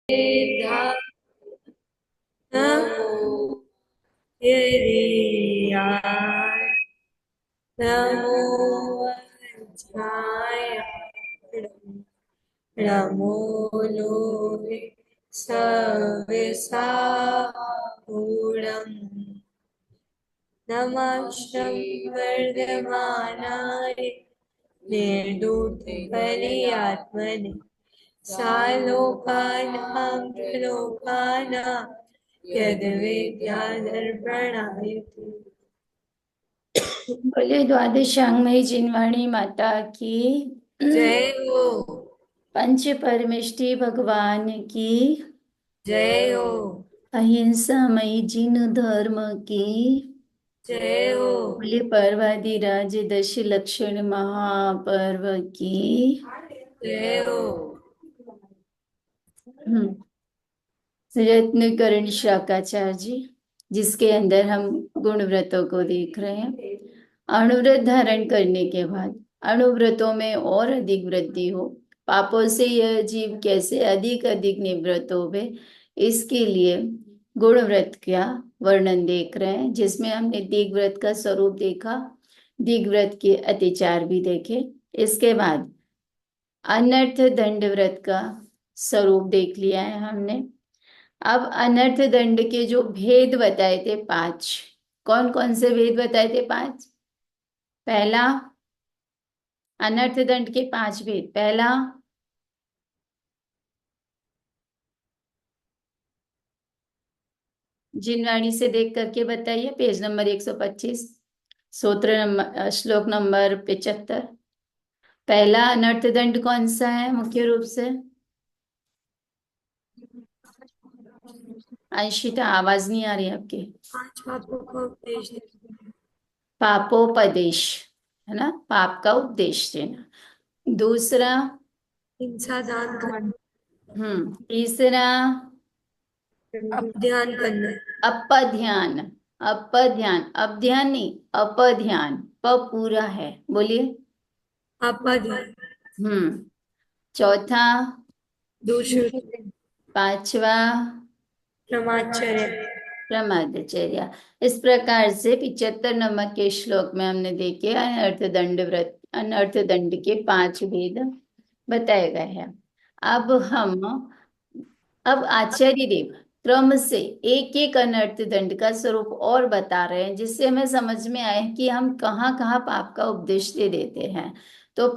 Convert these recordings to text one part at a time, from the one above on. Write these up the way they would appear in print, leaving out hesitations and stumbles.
नमो यरीयाय नमो वज्राय नमो लोहे सविसापूर्णम् नमः वर्धमानाय निर्दूतकलियात्मने सालोकानां त्रिलोकानां यद्विद्यादर्पणायते। बोले द्वादशांगमयी जिनवाणी माता की जय हो। पंच परमेष्टि भगवान की जय हो। अहिंसामयी जिन धर्म की जय हो। बोले पर्वाधिराज दश लक्षण महापर्व की जय हो। रत्नकरण शाकाचार्य जी, जिसके अंदर हम गुण व्रतों को देख रहे हैं। अणुव्रत धारण करने के बाद अणुव्रतों में और अधिक वृद्धि हो, पापों से यह जीव कैसे अधिक अधिक निवृत्त हो वे, इसके लिए गुण व्रत का वर्णन देख रहे हैं, जिसमें हमने दिग्व्रत का स्वरूप देखा, दिग्व्रत के अतिचार भी देखे। इसके बाद अनर्थ दंड व्रत का स्वरूप देख लिया है हमने। अब अनर्थ दंड के जो भेद बताए थे 5, कौन कौन से भेद बताए थे 5? पहला, अनर्थ दंड के 5 भेद। पहला, जिनवाणी से देख करके बताइए, पेज नंबर 125, सूत्र नंबर, श्लोक नंबर 75। पहला अनर्थ दंड कौन सा है मुख्य रूप से? अंशिता, आवाज नहीं आ रही आपकी। पांच पापों का उपदेश पापोपदेश, है ना, पाप का उपदेश देना। दूसरा, हिंसा दान करना, तीसरा, अपध्यान करना, अपध्यान। अपध्यान, अपध्यान नहीं, अपध्यान, प पूरा है, बोलिए। अपध्यान, चौथा, दूसरा पांचवा, ब्रह्मचर्य, प्रमादचर्या। इस प्रकार से 75 नंबर के श्लोक में हमने देखे अनर्थ दंड व्रत, अनर्थ दंड के 5 भेद बताए गए हैं। अब आचार्य देव क्रम से एक एक अनर्थ दंड का स्वरूप और बता रहे हैं, जिससे हमें समझ में आए कि हम कहाँ कहाँ पाप का उपदेश दे देते हैं। तो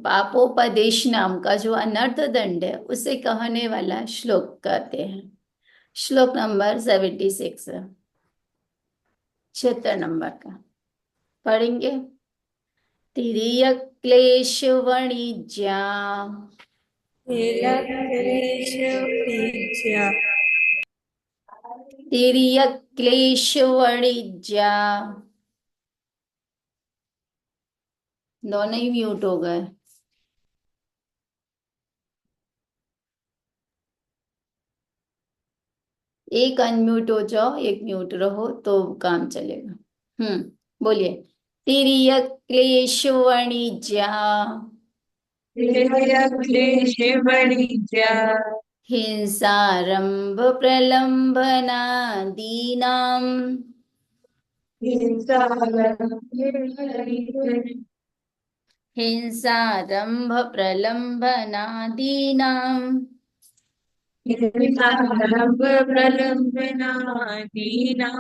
पापोपदेश नाम का जो अनर्थ दंड है, उसे कहने वाला श्लोक कहते हैं। श्लोक नंबर 76, 76 नंबर का पढ़ेंगे। तिर्यक क्लेश वणिज्या, क्लेश पीछा, तिर्यक क्लेश वणिज्या। दोनों ही म्यूट हो गए। एक अनम्यूट हो जाओ, एक म्यूट रहो तो काम चलेगा। बोलिए। तिर्यक क्लेश वणिज्या, क्लेश वणिज्या, हिंसारंभ प्रलंबनादीनाम, हिंसा हिंसारंभ प्रलंबनादीनाम, प्रलंबनादीना,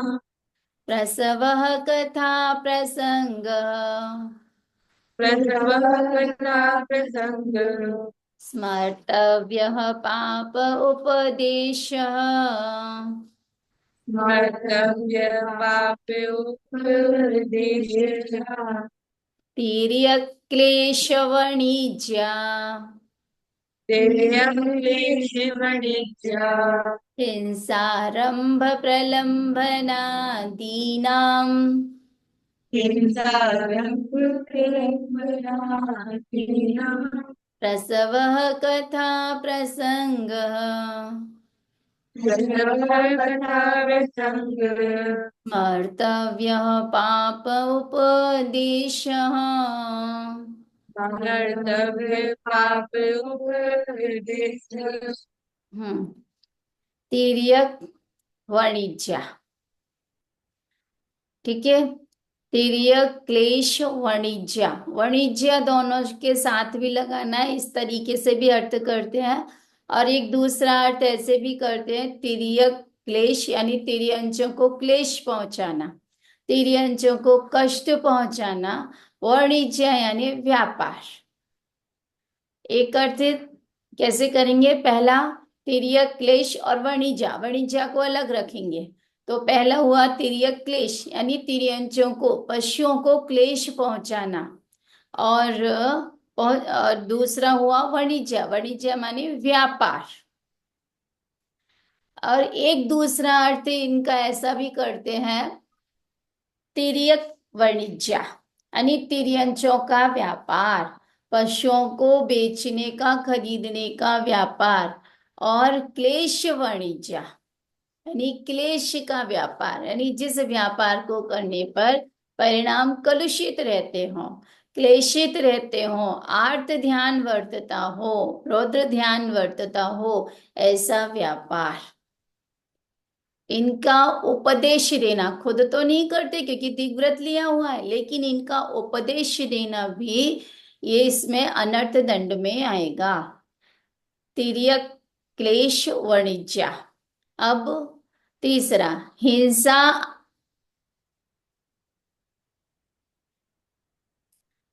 प्रसवः कथा प्रसंग, प्रसव कथा प्रसंग, स्मर्तव्यः पाप उपदेशः, स्मर्तव्य पापोपदेश, तिर्यक् क्लेशवणिज्या, तिर्यक् क्लेश वणिज्या, हिंसारंभ प्रलंबनादीनाम, हिंसारंभ प्रलंबनादीना, प्रसवः कथा प्रसंगः, प्रसव कथा प्रसंग, स्मर्तव्यः पाप उपदेशः, स्मर्तव्य पापोपदेश, तिर्यक वाणिज्य, ठीक है। तिर्यक क्लेश वाणिज्य, वाणिज्य दोनों के साथ भी लगाना है, इस तरीके से भी अर्थ करते हैं। और एक दूसरा अर्थ ऐसे भी करते हैं, तिर्यक क्लेश यानी तिर्यंचों को क्लेश पहुंचाना, तिर्यंचों को कष्ट पहुंचाना। वाणिज्य यानी व्यापार। एक अर्थ कैसे करेंगे, पहला तिर्यक क्लेश और वाणिज्य, वाणिज्य को अलग रखेंगे। तो पहला हुआ तिर्यक क्लेश यानी तिर्यंचों को, पशुओं को क्लेश पहुंचाना। और दूसरा हुआ वाणिज्य, वाणिज्य माने व्यापार। और एक दूसरा अर्थ इनका ऐसा भी करते हैं, तिर्यक वाणिज्य यानी तिर्यंचों का व्यापार, पशुओं को बेचने का, खरीदने का व्यापार। और क्लेश वाणिज्य यानी क्लेश का व्यापार, यानी जिस व्यापार को करने पर परिणाम कलुषित रहते हो, क्लेशित रहते हो, आर्त ध्यान वर्तता हो, रौद्र ध्यान वर्तता हो, ऐसा व्यापार। इनका उपदेश देना, खुद तो नहीं करते क्योंकि दिग्व्रत लिया हुआ है, लेकिन इनका उपदेश देना भी ये इसमें अनर्थ दंड में आएगा। तिर्यक क्लेश वाणिज्य। अब तीसरा हिंसा,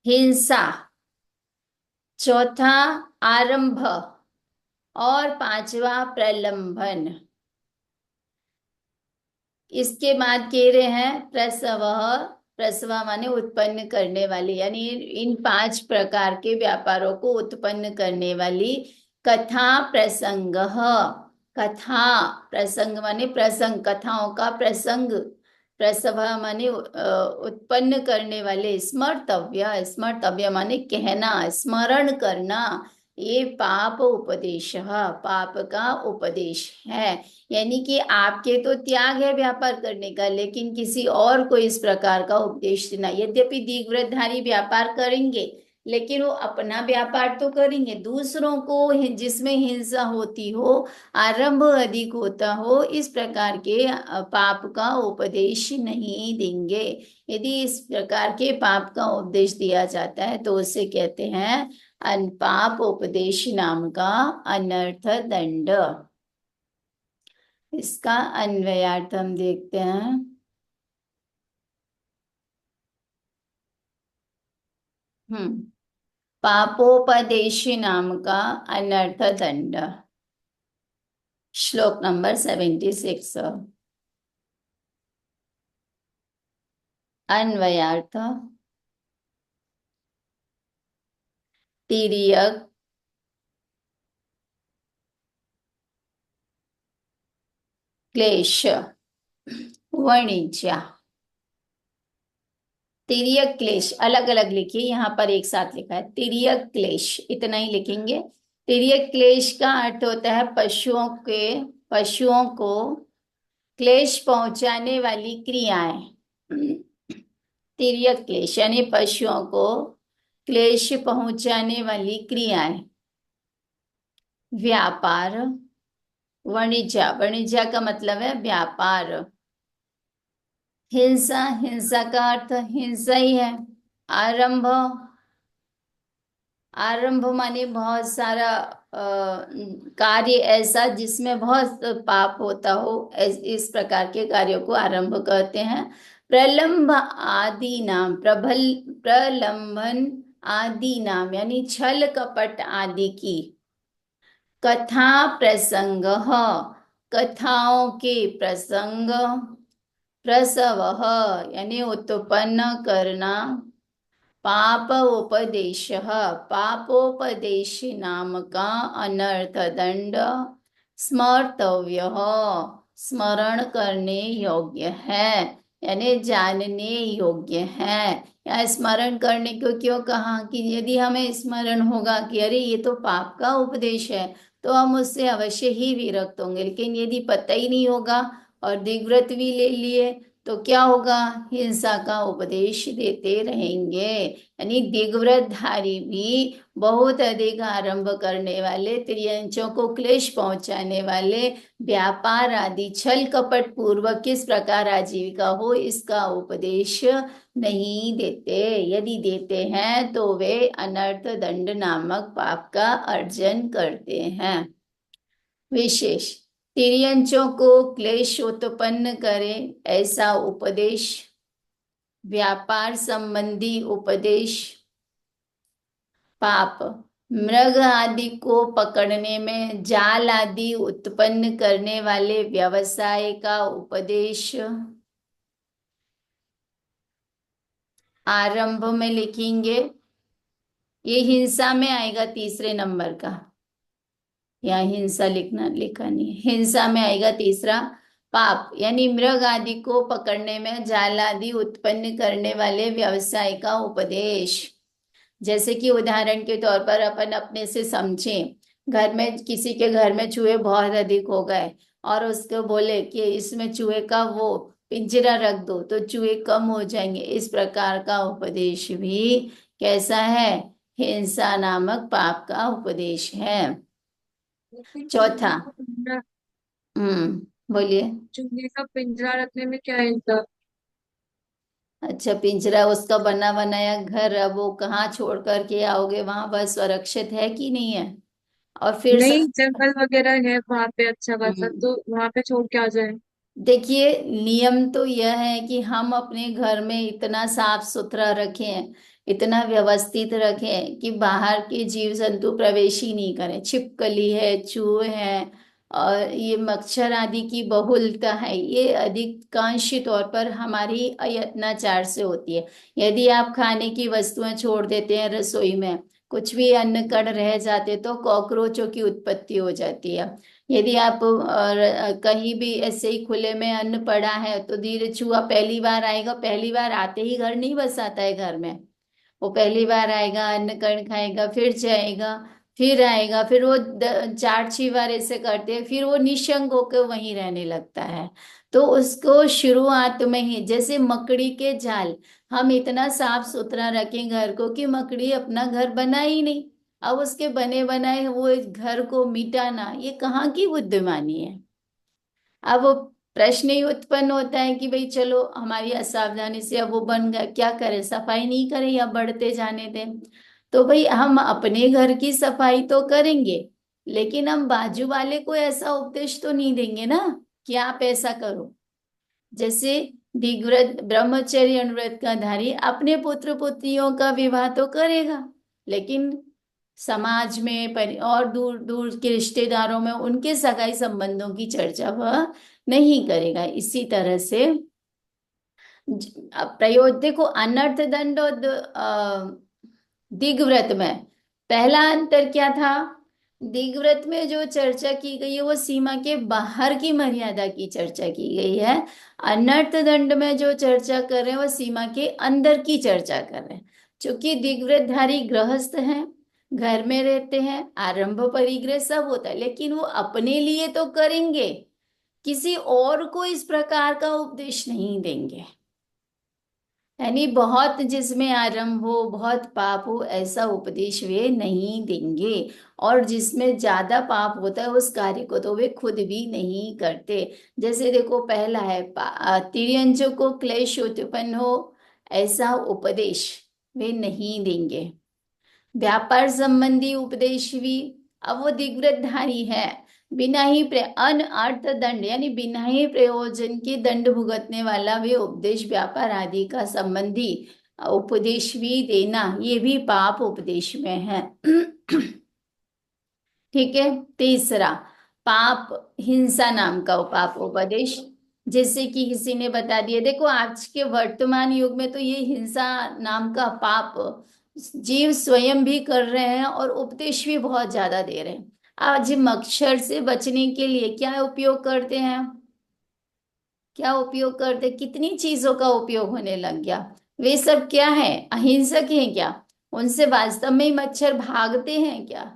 हिंसा। चौथा आरंभ। और पांचवा प्रलंबन। इसके बाद कह रहे हैं प्रसव, प्रसव माने उत्पन्न करने वाली, यानी इन 5 प्रकार के व्यापारों को उत्पन्न करने वाली। कथा प्रसंग, कथा प्रसंग माने प्रसंग, कथाओं का प्रसंग। प्रसव माने उत्पन्न करने वाले। स्मर्तव्य, स्मर्तव्य माने कहना, स्मरण करना। ये पाप उपदेश, पाप का उपदेश है। यानी कि आपके तो त्याग है व्यापार करने का, लेकिन किसी और को इस प्रकार का उपदेश देना। यद्यपि दीर्घवृत्तधारी व्यापार करेंगे, लेकिन वो अपना व्यापार तो करेंगे, दूसरों को जिसमें हिंसा होती हो, आरंभ अधिक होता हो, इस प्रकार के पाप का उपदेश नहीं देंगे। यदि इस प्रकार के पाप का उपदेश दिया जाता है तो उसे कहते हैं पाप उपदेश नाम का अनर्थ दंड। इसका अन्वयार्थ हम देखते हैं। पापोपदेश नाम का अनर्थ दंड। श्लोक नंबर 76। अन्वयार्थ, तिर्यक क्लेश वाणिज्य। तिर्यक क्लेश अलग अलग लिखिए, यहाँ पर एक साथ लिखा है तिर्यक क्लेश, इतना ही लिखेंगे। तिर्यक क्लेश का अर्थ होता है पशुओं को क्लेश पहुंचाने वाली क्रियाएं। तिर्यक क्लेश यानी पशुओं को क्लेश पहुंचाने वाली क्रियाएं। व्यापार, वाणिज्य, वाणिज्य का मतलब है व्यापार। हिंसा, हिंसा का अर्थ हिंसा ही है। आरंभ, आरंभ माने बहुत सारा कार्य ऐसा जिसमें बहुत पाप होता हो, इस प्रकार के कार्यों को आरंभ कहते हैं। प्रलंब आदि नाम, प्रलंबन आदि नाम यानी छल कपट आदि की। कथा प्रसंग, कथाओं के प्रसंग। प्रसव यानी उत्पन्न करना। पाप उपदेश, पापोपदेश नाम का अनर्थ दंड। स्मर्तव्य, स्मरण करने योग्य है, यानी जानने योग्य है। या स्मरण करने को क्यों कहा कि यदि हमें स्मरण होगा कि अरे ये तो पाप का उपदेश है, तो हम उससे अवश्य ही विरक्त होंगे। लेकिन यदि पता ही नहीं होगा और दिग्व्रत भी ले लिए तो क्या होगा, हिंसा का उपदेश देते रहेंगे। यानी दिग्व्रतधारी भी बहुत अधिक आरंभ करने वाले, त्रियंचों को क्लेश पहुंचाने वाले, व्यापार आदि छल कपट पूर्वक किस प्रकार आजीविका हो इसका उपदेश नहीं देते। यदि देते हैं तो वे अनर्थ दंड नामक पाप का अर्जन करते हैं। विशेष, तिर्यंचों को क्लेश उत्पन्न करे ऐसा उपदेश, व्यापार संबंधी उपदेश, पाप, मृग आदि को पकड़ने में जाल आदि उत्पन्न करने वाले व्यवसाय का उपदेश, आरंभ में लिखेंगे। ये हिंसा में आएगा तीसरे नंबर का, यहाँ हिंसा लिखा नहीं है, हिंसा में आएगा तीसरा। पाप यानी मृग आदि को पकड़ने में जाल आदि उत्पन्न करने वाले व्यवसाय का उपदेश। जैसे कि उदाहरण के तौर पर अपन अपने से समझें, घर में किसी के घर में चूहे बहुत अधिक हो गए और उसको बोले कि इसमें चूहे का वो पिंजरा रख दो तो चूहे कम हो जाएंगे, इस प्रकार का उपदेश भी कैसा है, हिंसा नामक पाप का उपदेश है। चौथा, बोलिए। चूहे का पिंजरा रखने में क्या है इनका? अच्छा, पिंजरा उसका बना बनाया घर, अब वो कहाँ छोड़ करके आओगे, वहां वह सुरक्षित है कि नहीं है? और फिर नहीं, जंगल वगैरह है वहां पे अच्छा खासा, हम्म, तो वहां पे छोड़ के आ जाए। देखिए, नियम तो यह है कि हम अपने घर में इतना साफ सुथरा रखें, इतना व्यवस्थित रखें कि बाहर के जीव जंतु प्रवेश ही नहीं करें। छिपकली है, चूहे हैं, और ये मच्छर आदि की बहुलता है, ये अधिकांश तौर पर हमारी अयत्नाचार से होती है। यदि आप खाने की वस्तुएं छोड़ देते हैं रसोई में, कुछ भी अन्न कण रह जाते तो कॉकरोचों की उत्पत्ति हो जाती है। यदि आप कहीं भी ऐसे ही खुले में अन्न पड़ा है तो धीरे चूहा पहली बार आएगा, पहली बार आते ही घर नहीं बसाता है घर में, वो पहली बार आएगा, अन्न कण खाएगा, फिर जाएगा, फिर आएगा, फिर वो 4-6 बार ऐसे करते हैं, फिर वो निशंक होकर वहीं रहने लगता है। तो उसको शुरुआत में ही, जैसे मकड़ी के जाल, हम इतना साफ सुथरा रखें घर को कि मकड़ी अपना घर बना ही नहीं, अब उसके बने बनाए वो इस घर को मिटाना, ये कहाँ की बुद्धिमानी है। अब वो प्रश्न ही उत्पन्न होता है कि भाई चलो हमारी असावधानी से अब वो बन गया, क्या करें, सफाई नहीं करें या बढ़ते जाने दें? तो भाई हम अपने घर की सफाई तो करेंगे, लेकिन हम बाजू वाले को ऐसा उपदेश तो नहीं देंगे ना कि आप ऐसा करो। जैसे दिग्व्रत ब्रह्मचर्य अनुव्रत का धारी अपने पुत्र पुत्रियों का विवाह तो करेगा, लेकिन समाज में और दूर दूर के रिश्तेदारों में उनके सगाई संबंधों की चर्चा वह नहीं करेगा। इसी तरह से प्रयोग देखो, अनर्थ दंड और दिग्व्रत में पहला अंतर क्या था? दिग्व्रत में जो चर्चा की गई है वो सीमा के बाहर की मर्यादा की चर्चा की गई है। अनर्थ दंड में जो चर्चा कर रहे हैं वो सीमा के अंदर की चर्चा कर रहे हैं। चूंकि दिग्व्रतधारी गृहस्थ हैं, घर में रहते हैं, आरंभ परिग्रह सब होता है, लेकिन वो अपने लिए तो करेंगे, किसी और को इस प्रकार का उपदेश नहीं देंगे। यानी बहुत जिसमें आरंभ हो, बहुत पाप हो, ऐसा उपदेश वे नहीं देंगे। और जिसमें ज्यादा पाप होता है उस कार्य को तो वे खुद भी नहीं करते। जैसे देखो, पहला है तिर्यंचों को क्लेश उत्पन्न हो ऐसा उपदेश वे नहीं देंगे। व्यापार संबंधी उपदेश भी, अब वो दिग्व्रतधारी है, बिना ही अनर्थ दंड यानी बिना ही प्रयोजन के दंड भुगतने वाला वे उपदेश, व्यापार आदि का संबंधी उपदेश भी देना, ये भी पाप उपदेश में है। ठीक है। तीसरा, पाप हिंसा नाम का पाप उपदेश। जैसे कि किसी ने बता दिया, देखो आज के वर्तमान युग में तो ये हिंसा नाम का पाप जीव स्वयं भी कर रहे हैं और उपदेश भी बहुत ज्यादा दे रहे हैं। आज मच्छर से बचने के लिए क्या उपयोग करते हैं, क्या उपयोग करते, कितनी चीजों का उपयोग होने लग गया। वे सब क्या है, अहिंसक हैं क्या? उनसे वास्तव में मच्छर भागते हैं क्या?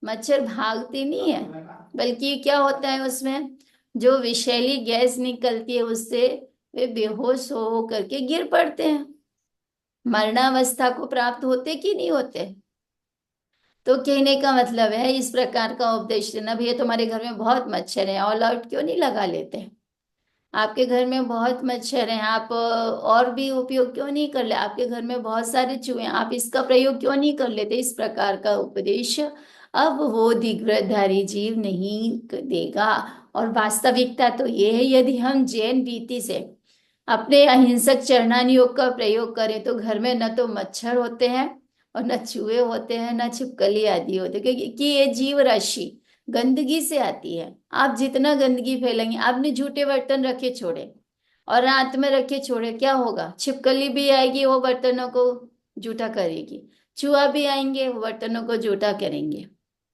मच्छर भागते नहीं है, बल्कि क्या होता है उसमें जो विषैली गैस निकलती है उससे वे बेहोश हो करके गिर पड़ते हैं, मरणावस्था को प्राप्त होते कि नहीं होते। तो कहने का मतलब है इस प्रकार का उपदेश देना, भैया तुम्हारे घर में बहुत मच्छर है, ऑल आउट क्यों नहीं लगा लेते, आपके घर में बहुत मच्छर हैं, आप और भी उपयोग क्यों नहीं कर ले, आपके घर में बहुत सारे चूहे हैं, आप इसका प्रयोग क्यों नहीं कर लेते, इस प्रकार का उपदेश अब वो दिग्वृतधारी जीव नहीं देगा। और वास्तविकता तो ये है, यदि हम जैन रीति से अपने अहिंसक चरणान योग का प्रयोग करें तो घर में न तो मच्छर होते हैं और न चूहे होते हैं, न छिपकली आदि होते हैं, क्योंकि ये जीव राशि गंदगी से आती है। आप जितना गंदगी फैलेंगे, आपने जूठे बर्तन रखे छोड़े और रात में रखे छोड़े, क्या होगा, छिपकली भी आएगी, वो बर्तनों को जूठा करेगी, चूहा भी आएंगे, वो बर्तनों को जूठा करेंगे।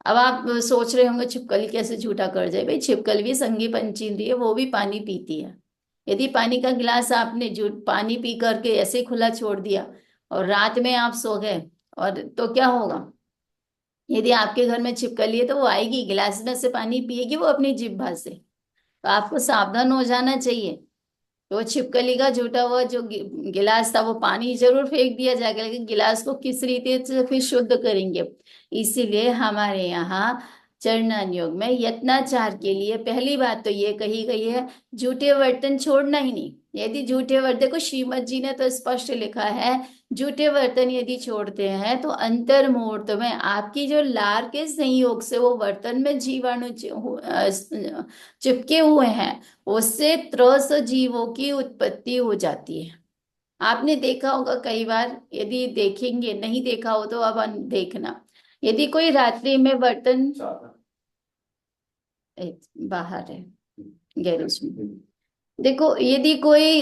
अब आप सोच रहे होंगे छिपकली कैसे जूठा कर जाए, भाई छिपकली भी संगी पंची इंद्रिय है, वो भी पानी पीती है। यदि पानी का गिलास आपने जो पानी पी करके ऐसे ही खुला छोड़ दिया और रात में आप सो गए, और तो क्या होगा, यदि आपके घर में छिपकली है तो वो आएगी, गिलास में से पानी पिएगी वो अपनी जिह्वा से। तो आपको सावधान हो जाना चाहिए। तो वो छिपकली का झूठा हुआ जो गिलास था, वो पानी जरूर फेंक दिया जाएगा, लेकिन गिलास को किस रीति से फिर शुद्ध करेंगे। इसीलिए हमारे यहाँ चरणान योग में यत्नाचार के लिए पहली बात तो ये कही गई है, जूठे बर्तन छोड़ना ही नहीं। यदि जूठे बर्तन, देखो श्रीमद जी ने तो स्पष्ट लिखा है, जूठे बर्तन यदि छोड़ते हैं तो अंतर मुहूर्त में आपकी जो लार के संयोग से वो बर्तन में जीवाणु चिपके हुए हैं, उससे त्रस्त जीवों की उत्पत्ति हो जाती है। आपने देखा होगा कई बार, यदि देखेंगे, नहीं देखा हो तो अब देखना, यदि कोई रात्रि में बर्तन बाहर है गैरेज में, देखो यदि कोई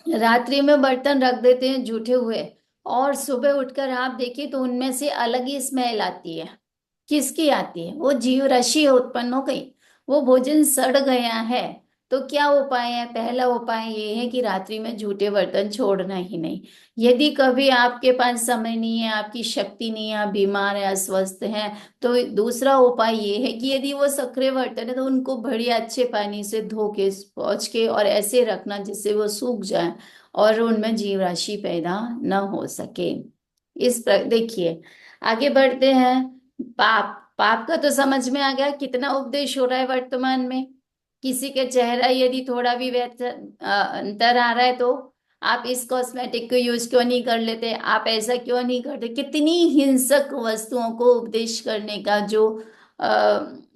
रात्रि में बर्तन रख देते हैं जूठे हुए, और सुबह उठकर आप देखिए तो उनमें से अलग ही स्मेल आती है। किसकी आती है, वो जीव राशि उत्पन्न हो गई, वो भोजन सड़ गया है। तो क्या उपाय है, पहला उपाय ये है कि रात्रि में जूठे बर्तन छोड़ना ही नहीं। यदि कभी आपके पास समय नहीं है, आपकी शक्ति नहीं है, आप बीमार है, अस्वस्थ हैं, तो दूसरा उपाय ये है कि यदि वो सक्रिय बर्तन है तो उनको बढ़िया अच्छे पानी से धो के पोंछ के और ऐसे रखना जिससे वो सूख जाए और उनमें जीव राशि पैदा न हो सके। देखिए, आगे बढ़ते हैं। पाप, पाप का तो समझ में आ गया, कितना उपदेश हो रहा है वर्तमान में। किसी के चेहरा यदि थोड़ा भी अंतर आ रहा है तो आप इस कॉस्मेटिक को यूज क्यों नहीं कर लेते, आप ऐसा क्यों नहीं करते, कितनी हिंसक वस्तुओं को उपदेश करने का जो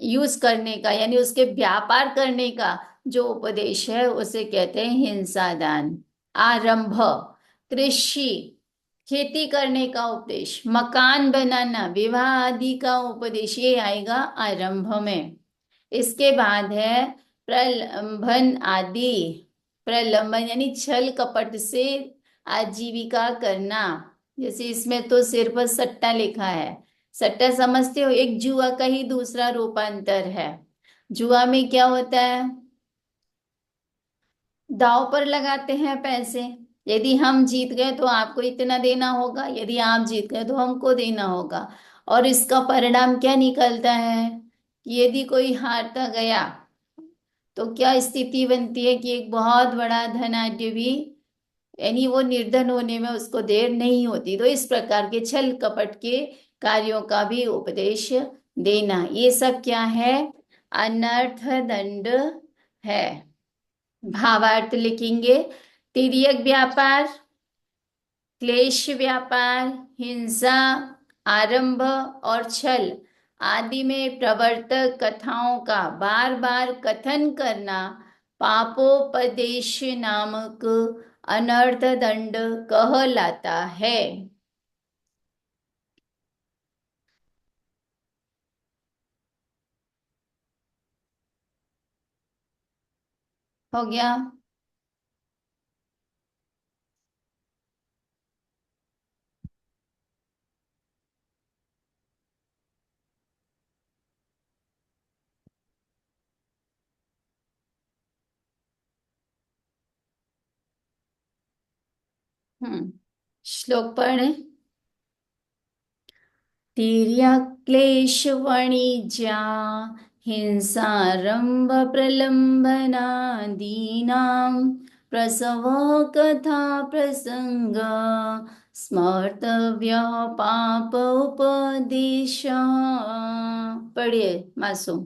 यूज करने का, यानी उसके व्यापार करने का जो उपदेश है उसे कहते हैं हिंसा दान। आरंभ, कृषि, खेती करने का उपदेश, मकान बनाना, विवाह आदि का उपदेश, ये आएगा आरंभ में। इसके बाद है प्रलंबन आदि। प्रलंबन यानी छल कपट से आजीविका करना। जैसे इसमें तो सिर पर सट्टा लिखा है, सट्टा समझते हो, एक जुआ का ही दूसरा रूपांतर है। जुआ में क्या होता है, दांव पर लगाते हैं पैसे, यदि हम जीत गए तो आपको इतना देना होगा, यदि आप जीत गए तो हमको देना होगा। और इसका परिणाम क्या निकलता है कि यदि कोई हारता गया तो क्या स्थिति बनती है कि एक बहुत बड़ा धनाढ्य भी, यानी वो निर्धन होने में उसको देर नहीं होती। तो इस प्रकार के छल कपट के कार्यों का भी उपदेश देना, ये सब क्या है, अनर्थ दंड है। भावार्थ लिखेंगे, तिर्यक व्यापार, क्लेश व्यापार, हिंसा, आरंभ और छल आदि में प्रवर्तक कथाओं का बार बार कथन करना पापोपदेश नामक अनर्थ दंड कहलाता है। हो गया। श्लोक पढ़े। तिर्यक् क्लेश वणिज्या हिंसारंभ प्रलंबनादीनां प्रसव कथा प्रसंग स्मर्तव्य पाप उपदेश। पढ़िए मासूम।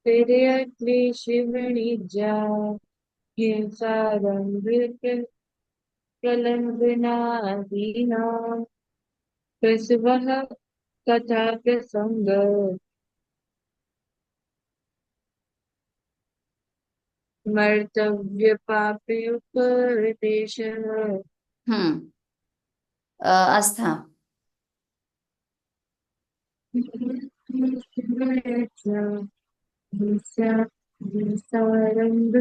तेरे क्लेश वणिज्या हिंसा रंग प्रलंबनादीना प्रसवः कथा प्रसंग मर्तव्य पापयोपदेशः। हम्म। आस्था। हिंसा हिंसारंभ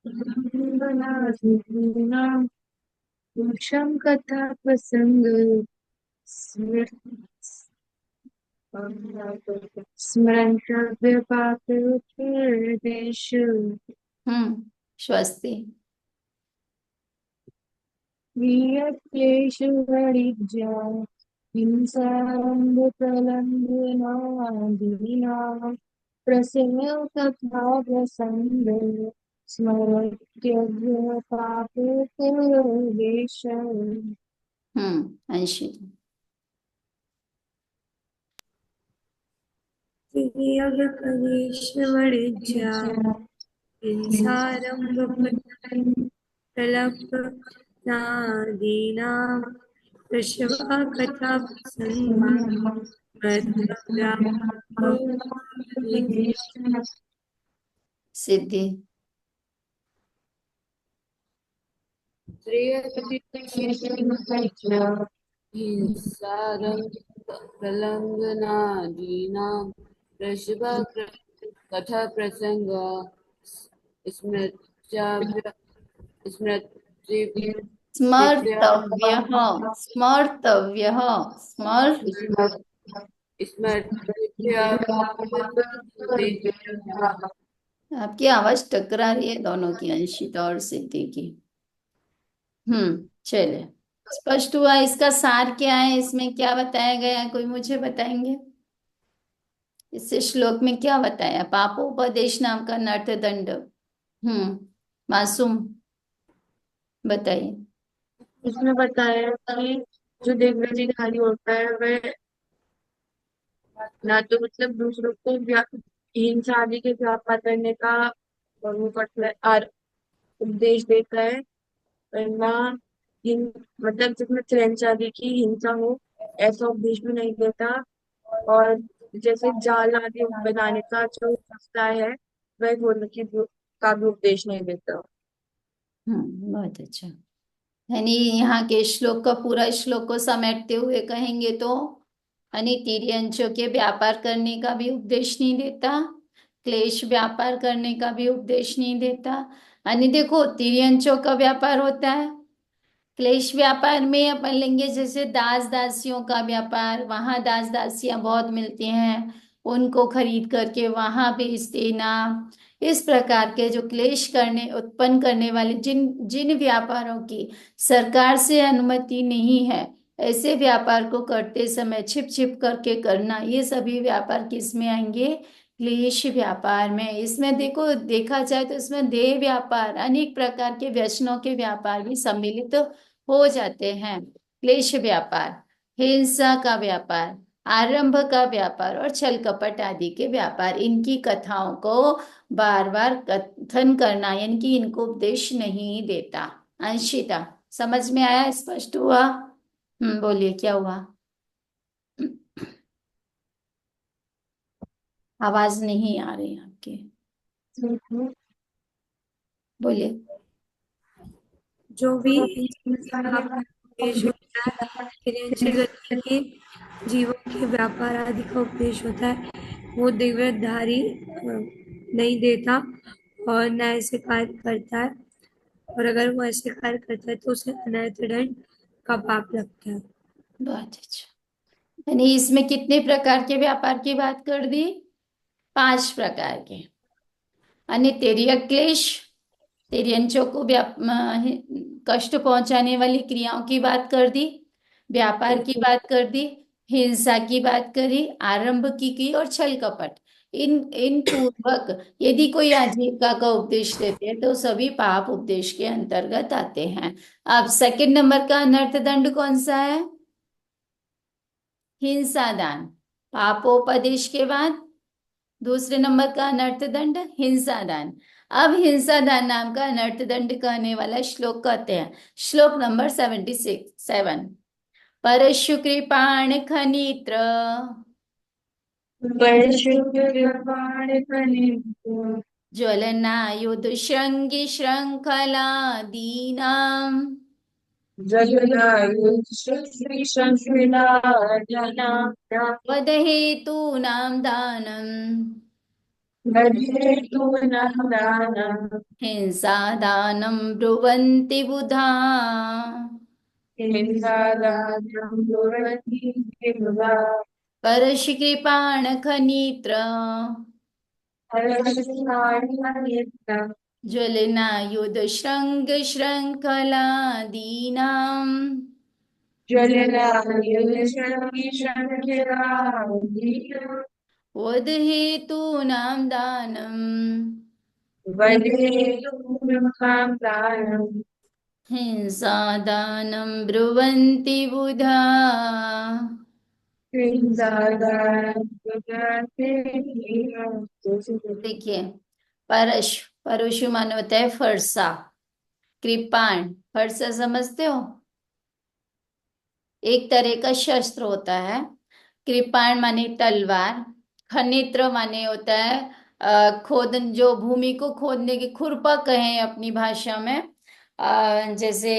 प्रलंबनादीना पुरुषं कथा प्रसंग स्मृतव्य पापयोपदेश। स्वस्ति। क्लेशवणिज्या हिंसारंभ प्रलंबनादीनां प्रसव तथा प्रसंग स्मृत्यव्य पापयोपदेश। अंशित। क्लेशवणिज्या हिंसारंभ प्रलंबनादीनां प्रसवा कथा प्रसंग मर्तव्योपदेश। सिद्धि। हिंसारंभ प्रलंबनादीनां प्रसवा कथा प्रसंग स्मृत्याभ्य स्मृतिभ्य स्मर्तव्य स्मर्तव्य स्मृतिभ्य। आपकी आवाज टकरा रही है दोनों की, अंशिता और सिद्धि की। चलिए, स्पष्ट हुआ। इसका सार क्या है, इसमें क्या बताया गया है, कोई मुझे बताएंगे? इस श्लोक में क्या बताया? पापोपदेश नाम का नर्तदंड। मासूम बताइए। इसमें बताया कि जो देवव्रतिधारी होता है वह ना तो मतलब दूसरों को हिंसा आदि के व्यापार करने का वो करता है उपदेश देता है, और ना हिं मतलब जिसमें क्रंच आदि की हिंसा हो ऐसा उपदेश भी नहीं देता। और जैसे जाल आदि बनाने का जो रास्ता है वह खोलने का भी उपदेश नहीं देता। बहुत अच्छा। यानी यहाँ के श्लोक का पूरा श्लोक को समेटते हुए कहेंगे तो यानी तिर्यंचों के व्यापार करने का भी उपदेश नहीं देता, क्लेश व्यापार करने का भी उपदेश नहीं देता। यानी देखो, तिर्यंचों का व्यापार होता है, क्लेश व्यापार में अपन लेंगे जैसे दास दासियों का व्यापार, वहां दास दासियां बहुत मिलती हैं, उनको खरीद करके वहां बेच देना। इस प्रकार के जो क्लेश करने उत्पन्न करने वाले जिन जिन व्यापारों की सरकार से अनुमति नहीं है, ऐसे व्यापार को करते समय छिप छिप करके करना, ये सभी व्यापार किस में आएंगे? क्लेश व्यापार में। इसमें देखो, देखा जाए तो इसमें देह व्यापार, अनेक प्रकार के व्यसनों के व्यापार भी सम्मिलित हो जाते हैं। क्लेश व्यापार, हिंसा का व्यापार, आरंभ का व्यापार और छल कपट आदि के व्यापार, इनकी कथाओं को बार बार कथन करना यानी कि इनको उपदेश नहीं देता। अंशिता, समझ में आया? स्पष्ट हुआ? बोलिए, क्या हुआ? आवाज नहीं आ रही आपकी, बोलिए। जो भी उपदेश होता है, हिरण्य गति के जीवों के व्यापार आदि का उपदेश होता है, वो दिव्यधारी नहीं देता और न ऐसे कार्य करता है। और अगर वो ऐसे कार्य करता है तो उसे अनर्थ दंड का पाप लगता है। बहुत अच्छा। यानी इसमें कितने प्रकार के व्यापार की बात कर दी? 5 प्रकार के। यानी तेरिय क्लेश, तिर्यंचों को कष्ट पहुंचाने वाली क्रियाओं की बात कर दी। व्यापार की बात कर दी, हिंसा की बात करी, आरंभ की और छल कपट। इन इन पूर्वक यदि कोई आजीविका का उपदेश देते हैं तो सभी पाप उपदेश के अंतर्गत आते हैं। अब सेकंड नंबर का अनर्थ दंड कौन सा है? हिंसा दान। पापोपदेश के बाद दूसरे नंबर का अनर्थ दंड हिंसा दान। अब हिंसा दान नाम का अनर्थ दंड कहने वाला श्लोक कहते हैं। श्लोक नंबर 77। परशु कृपाण खनित्र ज्वलनायुध श्रृंगी श्रृंखला दीनाम वद हेतूनां दानम हिंसा दानम ब्रुवन्ति बुधा। परशु कृपाण खनित्र ज्वलनायुध श्रृंग श्रृंखला दीनाम वद हेतूनां दानम हिंसा दानम ब्रुवन्ति बुधा। देखिए, परशु परशु माने होता है फरसा। कृपाण, फरसा समझते हो? एक तरह का शस्त्र होता है। कृपाण माने तलवार। खनित्र माने होता है खोदन, जो भूमि को खोदने की, खुरपा कहें अपनी भाषा में। जैसे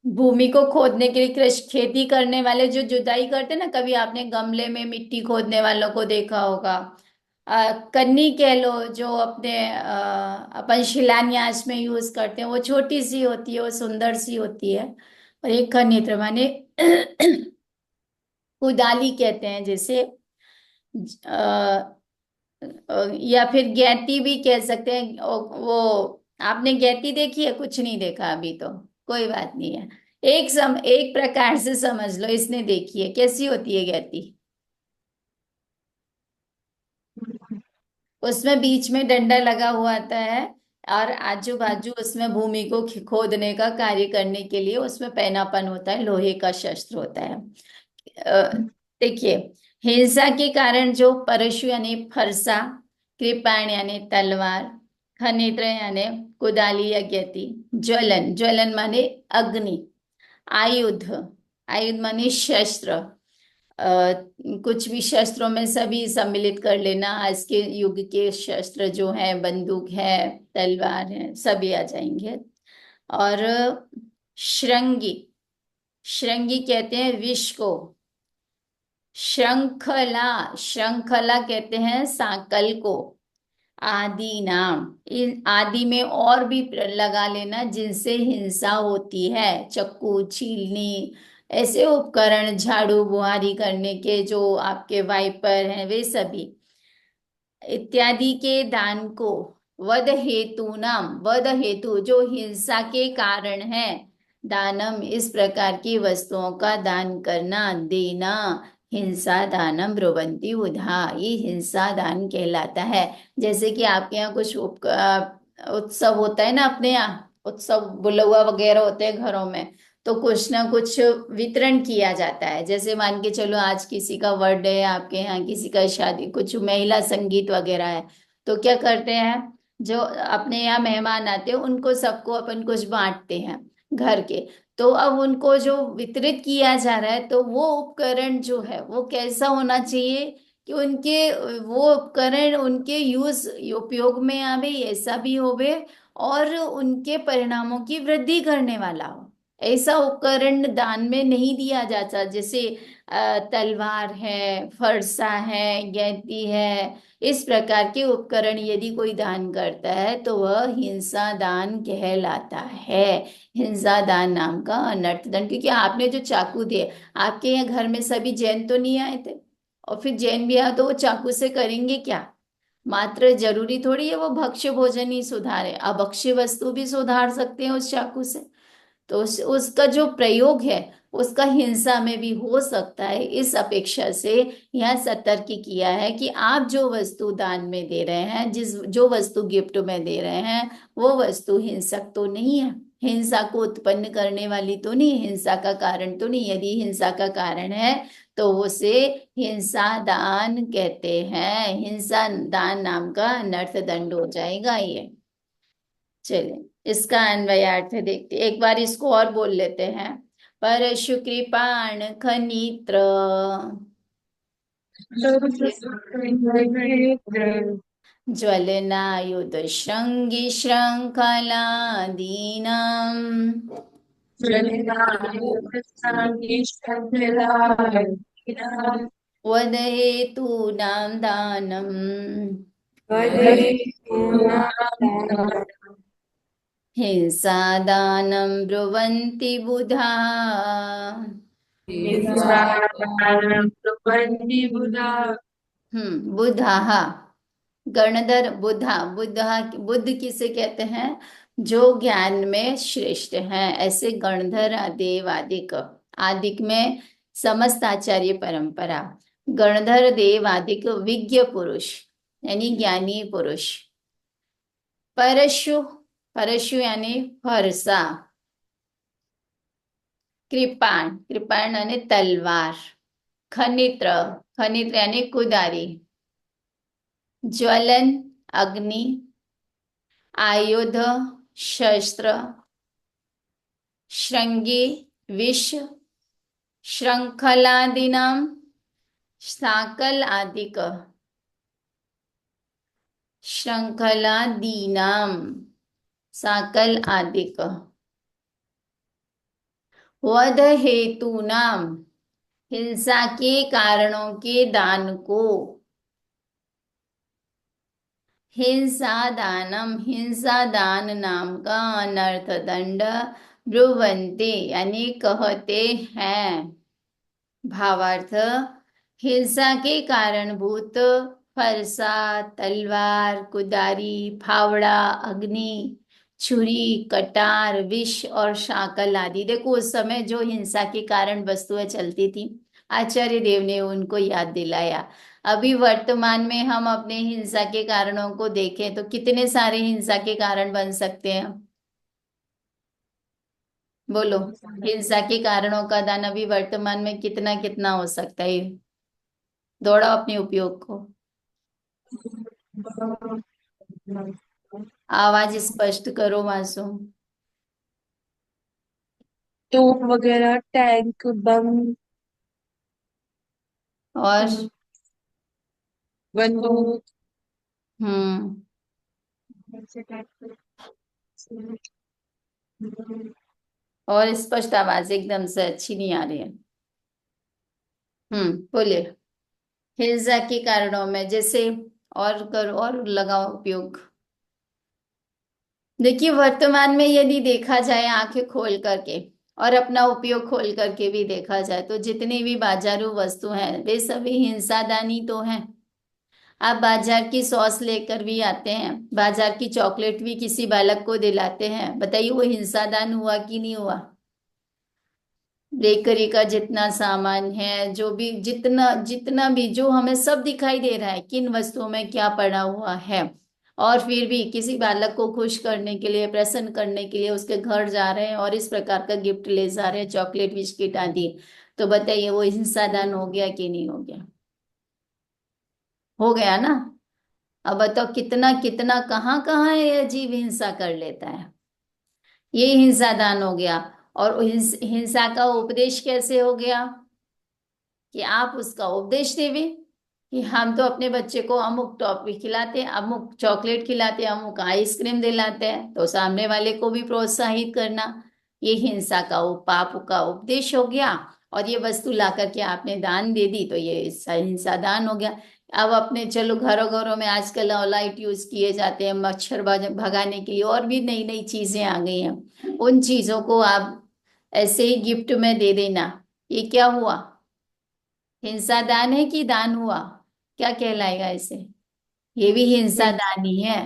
भूमि को खोदने के लिए कृषि खेती करने वाले जो जुताई करते हैं ना, कभी आपने गमले में मिट्टी खोदने वालों को देखा होगा। कन्नी कह लो, जो अपने अपन शिलान्यास में यूज करते हैं, वो छोटी सी होती है, वो सुंदर सी होती है। और एक खनित्र माने कुदाली कहते हैं, जैसे या फिर गैती भी कह सकते हैं। वो आपने गैती देखी है? कुछ नहीं देखा अभी तो कोई बात नहीं है। एक प्रकार से समझ लो, इसने देखी है कैसी होती है गैती। उसमें बीच में डंडा लगा हुआ आता है और आजू बाजू उसमें भूमि को खोदने का कार्य करने के लिए उसमें पैनापन होता है, लोहे का शस्त्र होता है। अ, देखिए, हिंसा के कारण जो परशु यानी फरसा, कृपाण यानी तलवार, खनित्र यानी कुदाली या ज्ञति, ज्वलन ज्वलन माने अग्नि, आयुध आयुध माने शस्त्र। कुछ भी शस्त्रों में सभी सम्मिलित कर लेना। आज के युग के शस्त्र जो हैं, बंदूक है, तलवार है, सभी आ जाएंगे। और श्रृंगी, श्रृंगी कहते हैं विष को। श्रृंखला, श्रृंखला कहते हैं सांकल को। आदि नाम, इन आदि में और भी लगा लेना जिनसे हिंसा होती है। चक्कू, छीलनी, ऐसे उपकरण, झाड़ू बुहारी करने के जो आपके वाइपर हैं, वे सभी इत्यादि के दान को। वध हेतु नाम, वध हेतु जो हिंसा के कारण है, दानम इस प्रकार की वस्तुओं का दान करना, देना। हिंसा दानम ब्रुवंती उधा, ये हिंसा दान कहलाता है। जैसे कि आपके यहाँ कुछ उत्सव होता है ना, अपने यहाँ उत्सव बुलौआ वगैरह होते हैं घरों में, तो कुछ ना कुछ वितरण किया जाता है। जैसे मान के चलो आज किसी का बर्थडे है आपके यहाँ, किसी का शादी, कुछ महिला संगीत वगैरह है, तो क्या करते हैं, जो अपने यहाँ मेहमान आते हैं उनको सबको अपन कुछ बांटते हैं घर के। तो अब उनको जो वितरित किया जा रहा है, तो वो उपकरण जो है वो कैसा होना चाहिए कि उनके, वो उपकरण उनके यूज उपयोग में आवे, ऐसा भी होवे, और उनके परिणामों की वृद्धि करने वाला हो। ऐसा उपकरण दान में नहीं दिया जाता। जैसे तलवार है, फरसा है, गैती है, इस प्रकार के उपकरण यदि कोई दान करता है तो वह हिंसा दान कहलाता है। हिंसा दान नाम का अनर्थ दंड। क्योंकि आपने जो चाकू दिए, आपके यहाँ घर में सभी जैन तो नहीं आए थे, और फिर जैन भी आए तो वो चाकू से करेंगे क्या? मात्र जरूरी थोड़ी है वो भक्ष्य भोजन ही सुधारे, अभक्ष्य वस्तु भी सुधार सकते हैं उस चाकू से। तो उसका जो प्रयोग है उसका हिंसा में भी हो सकता है। इस अपेक्षा से यह सतर्क किया है कि आप जो वस्तु दान में दे रहे हैं, जो वस्तु गिफ्ट में दे रहे हैं, वो वस्तु हिंसक तो नहीं है, हिंसा को उत्पन्न करने वाली तो नहीं, हिंसा का कारण तो नहीं। यदि हिंसा का कारण है तो उसे हिंसा दान कहते हैं। हिंसा दान नाम का अनर्थ दंड हो जाएगा ये। चलिए इसका अन्वयार्थ देखते, एक बार इसको और बोल लेते हैं। परशु कृपाण खनित्र ज्वलनायुध श्रृंगी श्रृंखलादीनां वदहेतूनां दानम् हिंसादानं ब्रुवन्ति बुधा। बुधाः गणधर बुधा। बुधा बुद्ध किसे कहते हैं? जो ज्ञान में श्रेष्ठ हैं, ऐसे गणधर देव आदिक। आदिक में समस्त आचार्य परंपरा, गणधर देव आदिक विज्ञ पुरुष यानी ज्ञानी पुरुष। परशु, परशु यानी फरसा। कृपाण, कृपाण यानी तलवार। खनित्र, खनित्र यानी कुदारी। ज्वलन अग्नि। आयुध शस्त्र। श्रृंगी विष। श्रृंखलादीनां साकल आदिक। श्रृंखलादीनां साकल आदिक। वध हेतूनां हिंसा के कारणों के दान को। हिंसा दानम, हिंसा दान नाम का अनर्थ दंड ब्रुवन्ते यानी कहते हैं। भावार्थ, हिंसा के कारणभूत फरसा, तलवार, कुदारी, फावड़ा, अग्नि, छुरी, कटार, विष और शाकल आदि। देखो उस समय जो हिंसा के कारण वस्तुएं चलती थी, आचार्य देव ने उनको याद दिलाया। अभी वर्तमान में हम अपने हिंसा के कारणों को देखें तो कितने सारे हिंसा के कारण बन सकते हैं? बोलो, हिंसा के कारणों का दान अभी वर्तमान में कितना कितना हो सकता है? दौड़ाओ अपने उपयोग को। आवाज स्पष्ट करो मासूम। तोप वगैरह, टैंक, बम, और बंदूक। हम्म और स्पष्ट आवाज एकदम से अच्छी नहीं आ रही है। बोलिए। हिंसा के कारणों में जैसे, और करो और लगाओ उपयोग। देखिए वर्तमान में यदि देखा जाए आंखें खोल करके और अपना उपयोग खोल करके भी देखा जाए तो जितनी भी बाजारू वस्तु हैं वे सभी हिंसादानी तो हैं। आप बाजार की सॉस लेकर भी आते हैं, बाजार की चॉकलेट भी किसी बालक को दिलाते हैं, बताइए वो हिंसादान हुआ कि नहीं हुआ? बेकरी का जितना सामान है, जो भी जितना जितना भी जो हमें सब दिखाई दे रहा है किन वस्तुओं में क्या पड़ा हुआ है, और फिर भी किसी बालक को खुश करने के लिए, प्रसन्न करने के लिए उसके घर जा रहे हैं और इस प्रकार का गिफ्ट ले जा रहे हैं, चॉकलेट बिस्किट आदि। तो बताइए वो हिंसादान हो गया कि नहीं हो गया? हो गया ना। अब बताओ कितना कितना कहाँ कहाँ ये जीव हिंसा कर लेता है, ये हिंसा दान हो गया। और हिंसा का उपदेश कैसे हो गया? कि आप उसका उपदेश देवे कि हम तो अपने बच्चे को अमुक टॉफी खिलाते हैं, अमुक चॉकलेट खिलाते हैं, अमुक आइसक्रीम दिलाते हैं, तो सामने वाले को भी प्रोत्साहित करना, ये हिंसा का पाप का उपदेश हो गया। और ये वस्तु ला करके आपने दान दे दी तो ये हिंसा दान हो गया। अब अपने चलो घरों घरों में आजकल लाइट यूज किए जाते हैं मच्छर भगाने के लिए, और भी नई नई चीजें आ गई हैं, उन चीजों को आप ऐसे ही गिफ्ट में दे देना, ये क्या हुआ? हिंसा दान है कि दान हुआ? क्या कहलाएगा इसे? ये भी हिंसा दान ही है।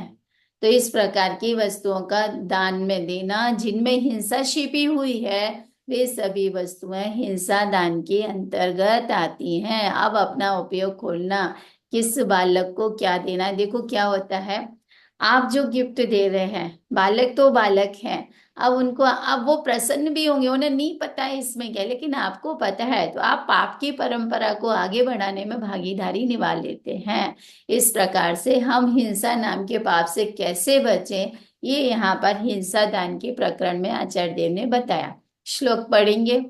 तो इस प्रकार की वस्तुओं का दान में देना, जिनमें हिंसा छिपी हुई है, वे सभी वस्तुएं हिंसा दान के अंतर्गत आती हैं। अब अपना उपयोग खोलना, किस बालक को क्या देना है। देखो क्या होता है, आप जो गिफ्ट दे रहे हैं, बालक तो बालक हैं, अब उनको, अब वो प्रसन्न भी होंगे, उन्हें नहीं पता है इसमें क्या, लेकिन आपको पता है, तो आप पाप की परंपरा को आगे बढ़ाने में भागीदारी निभा लेते हैं। इस प्रकार से हम हिंसा नाम के पाप से कैसे बचें, ये यहाँ पर हिंसा दान के प्रकरण में आचार्य देव ने बताया। श्लोक पढ़ेंगे।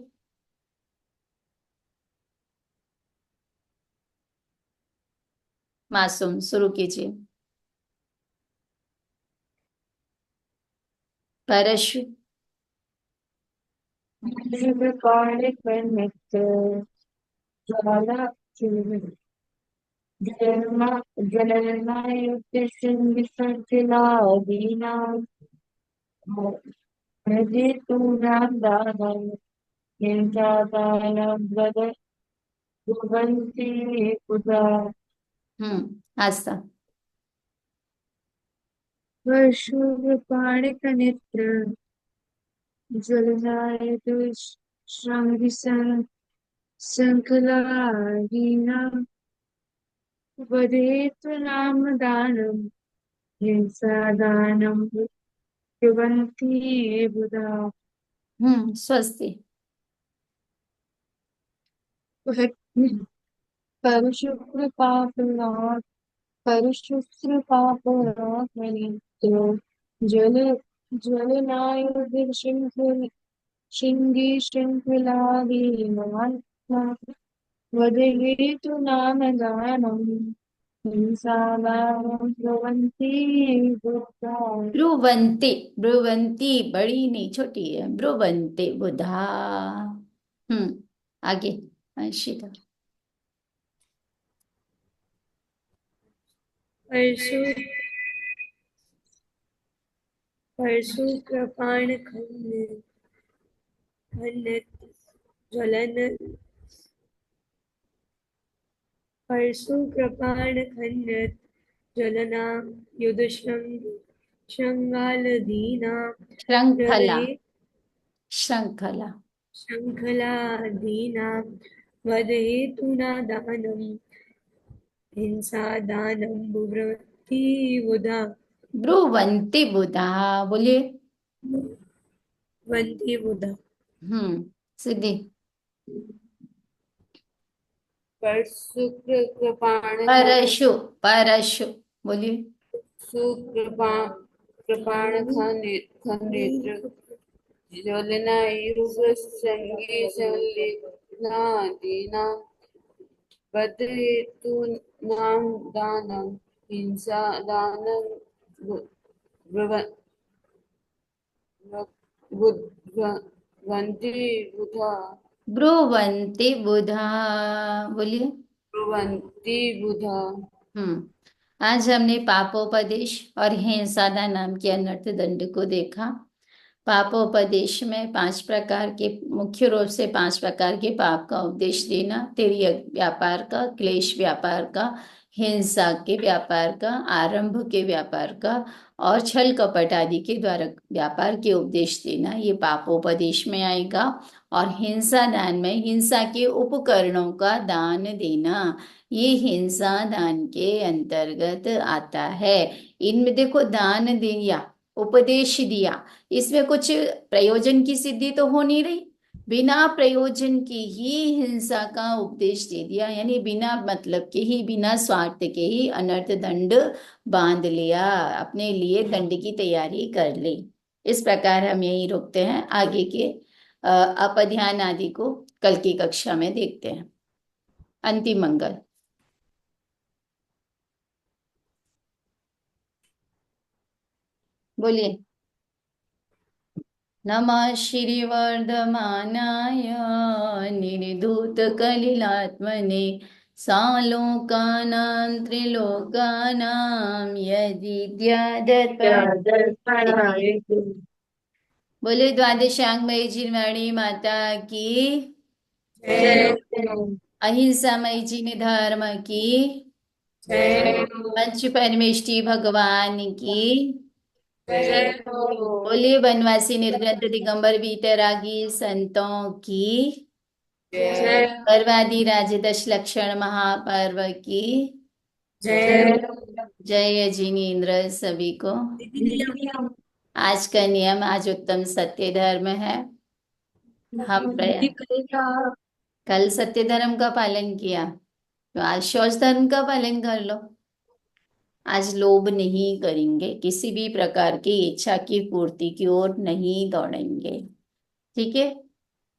मासूम शुरू कीजिए। परशु ज्वाला जलनायुक्तिशिलादीना तु रामदानं हिंसादानं ब्रुवन्ति पुरा आस्था। वर्षोपाणिकनेत्र ज्वलनायतु शृङ्खलादीना वदेत रामदानं हिंसादानं ब्रुवन्ति बुधा। स्वस्ति। परशुकृपापराध परशुकृपापराधनित्यो जल शिङ्गी शृङ्खलादीनान् वदेतु नाम दानं हिंसादानं ब्रुवन्ति बुधा। ब्रुवन्ति, ब्रुवन्ति बड़ी नहीं छोटी है, ब्रुवन्ति बुधा। आगे अंशिता। परशु कृपाण खन्नत ज्वलन परशु कृपाण खन्नत ज्वलना युध शृंगालदीना श्रृंखला, श्रृंखला शृंखलादीना वदेतुना दानं हिंसा दानं ब्रुवन्ति बुधा। ब्रुवन्ति बुधा, बोलिए। वन्ति बुधा। सिद्धि। परशु परशु बोलिए। सुकृपाण खनेत्र ज्वलना युग संगी संलिग्नादीना बद्धेतु नाम दानं हिंसा दानं ब्रुवन्ति बुधा। ब्रुवन्ति बुधा, बोलिए। ब्रुवन्ति बुधा। आज हमने पापोपदेश और हिंसादा नाम के अनर्थ दंड को देखा। पापोपदेश में 5 प्रकार के, मुख्य रूप से 5 प्रकार के पाप का उपदेश देना, तिर्यक व्यापार का, क्लेश व्यापार का, हिंसा के व्यापार का, आरंभ के व्यापार का और छल कपट आदि के द्वारा व्यापार के उपदेश देना, ये पापोपदेश में आएगा। और हिंसा दान में हिंसा के उपकरणों का दान देना, ये हिंसा दान के अंतर्गत आता है। इनमें देखो, दान दिया, उपदेश दिया, इसमें कुछ प्रयोजन की सिद्धि तो हो नहीं रही, बिना प्रयोजन की ही हिंसा का उपदेश दे दिया, यानी बिना मतलब के ही, बिना स्वार्थ के ही अनर्थ दंड बांध लिया, अपने लिए दंड की तैयारी कर ली। इस प्रकार हम यही रुकते हैं, आगे के अपध्यान आदि को कल की कक्षा में देखते हैं। अंतिम मंगल। बोलिए। नमः श्री वर्धमानाय निर्धूत कलिलात्मने सालोकानां त्रिलोकानां यदिद्यादत्। बोले द्वादशांग मई जिनवाणी माता की, अहिंसा मई जिन धर्म की, पंच परमेष्टि भगवान की, जय हो। बोलिए बनवासी निर्ग्रंथ दिगंबर वीतरागी संतों की, जय बर्वादी राज दशलक्षण महापर्व की जय। जय जिनेन्द्र सभी को। आज का नियम, आज उत्तम सत्य धर्म है। हम कल सत्य धर्म का पालन किया, तो आज शौच धर्म का पालन कर लो। आज लोभ नहीं करेंगे, किसी भी प्रकार की इच्छा की पूर्ति की ओर नहीं दौड़ेंगे। ठीक है,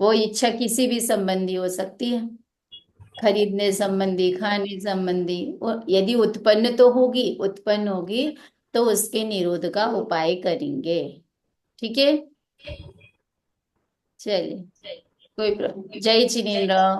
वो इच्छा किसी भी संबंधी हो सकती है, खरीदने संबंधी, खाने संबंधी, और यदि उत्पन्न होगी तो उसके निरोध का उपाय करेंगे। ठीक है, चलिए, कोई प्रॉब्लम। जय जिनेन्द्र।